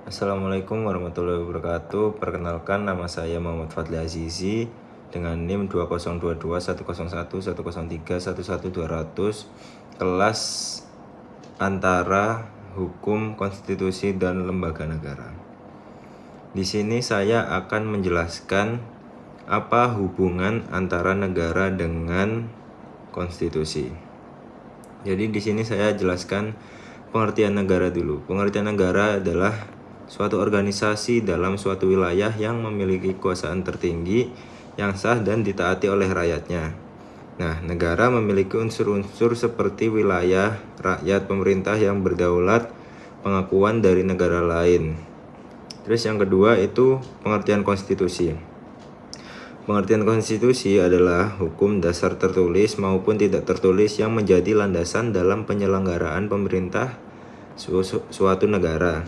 Assalamualaikum warahmatullahi wabarakatuh. Perkenalkan, nama saya Muhammad Fadli Azizi dengan NIM 2022110101310200, kelas antara hukum, konstitusi, dan lembaga negara. Di sini saya akan menjelaskan apa hubungan antara negara dengan konstitusi. Jadi di sini saya jelaskan pengertian negara dulu. Pengertian negara adalah suatu organisasi dalam suatu wilayah yang memiliki kekuasaan tertinggi yang sah dan ditaati oleh rakyatnya. Nah, negara memiliki unsur-unsur seperti wilayah, rakyat, pemerintah yang berdaulat, pengakuan dari negara lain. Terus yang kedua itu pengertian konstitusi. Pengertian konstitusi adalah hukum dasar tertulis maupun tidak tertulis yang menjadi landasan dalam penyelenggaraan pemerintah suatu negara.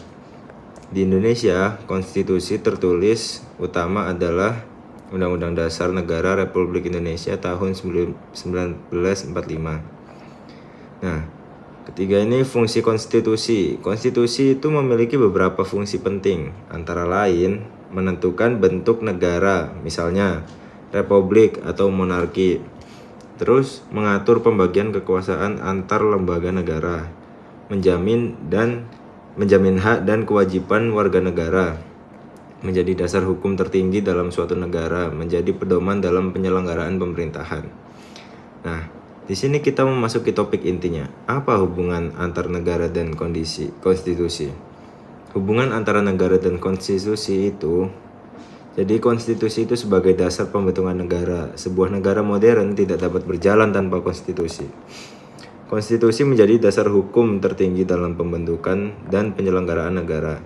Di Indonesia, konstitusi tertulis utama adalah Undang-Undang Dasar Negara Republik Indonesia tahun 1945. Nah, ketiga ini fungsi konstitusi. Konstitusi itu memiliki beberapa fungsi penting, antara lain menentukan bentuk negara, misalnya republik atau monarki. Terus mengatur pembagian kekuasaan antar lembaga negara, menjamin hak dan kewajiban warga negara, menjadi dasar hukum tertinggi dalam suatu negara, menjadi pedoman dalam penyelenggaraan pemerintahan. Nah, di sini kita memasuki topik intinya. Apa hubungan antar negara dan konstitusi? Hubungan antara negara dan konstitusi itu, jadi konstitusi itu sebagai dasar pembentukan negara. Sebuah negara modern tidak dapat berjalan tanpa konstitusi. Konstitusi menjadi dasar hukum tertinggi dalam pembentukan dan penyelenggaraan negara.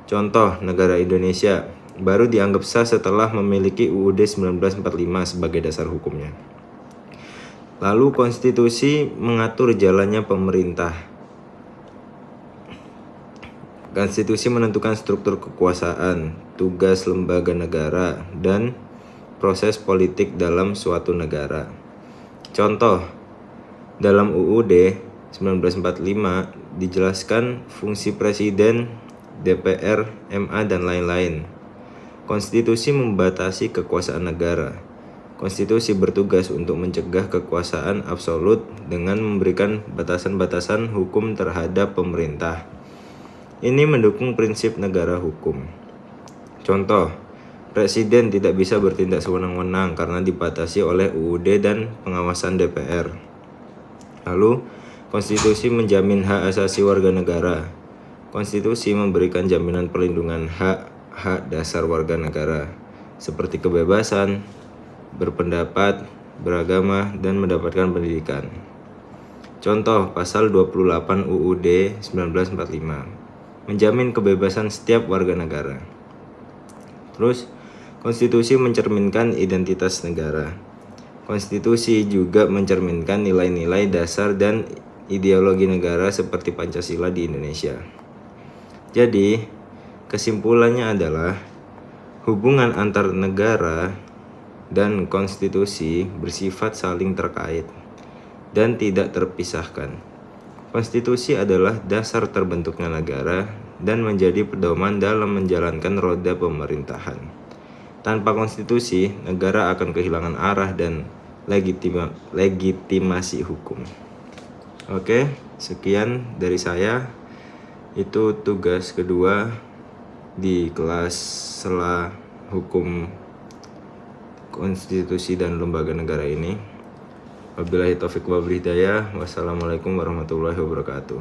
Contoh, negara Indonesia baru dianggap sah setelah memiliki UUD 1945 sebagai dasar hukumnya. Lalu konstitusi mengatur jalannya pemerintah. Konstitusi menentukan struktur kekuasaan, tugas lembaga negara, dan proses politik dalam suatu negara. Contoh, dalam UUD 1945 dijelaskan fungsi presiden, DPR, MA, dan lain-lain. Konstitusi membatasi kekuasaan negara. Konstitusi bertugas untuk mencegah kekuasaan absolut dengan memberikan batasan-batasan hukum terhadap pemerintah. Ini mendukung prinsip negara hukum. Contoh, presiden tidak bisa bertindak sewenang-wenang karena dibatasi oleh UUD dan pengawasan DPR. Lalu, konstitusi menjamin hak asasi warga negara. Konstitusi memberikan jaminan perlindungan hak dasar warga negara, seperti kebebasan, berpendapat, beragama, dan mendapatkan pendidikan. Contoh, pasal 28 UUD 1945, menjamin kebebasan setiap warga negara. Terus, konstitusi mencerminkan identitas negara. Konstitusi juga mencerminkan nilai-nilai dasar dan ideologi negara seperti Pancasila di Indonesia. Jadi, kesimpulannya adalah hubungan antar negara dan konstitusi bersifat saling terkait dan tidak terpisahkan. Konstitusi adalah dasar terbentuknya negara dan menjadi pedoman dalam menjalankan roda pemerintahan. Tanpa konstitusi, negara akan kehilangan arah dan legitimasi hukum. Oke, sekian dari saya. Itu tugas kedua di kelas sela hukum, konstitusi, dan lembaga negara ini. Wabillahi taufiq wal hidayah. Wassalamualaikum warahmatullahi wabarakatuh.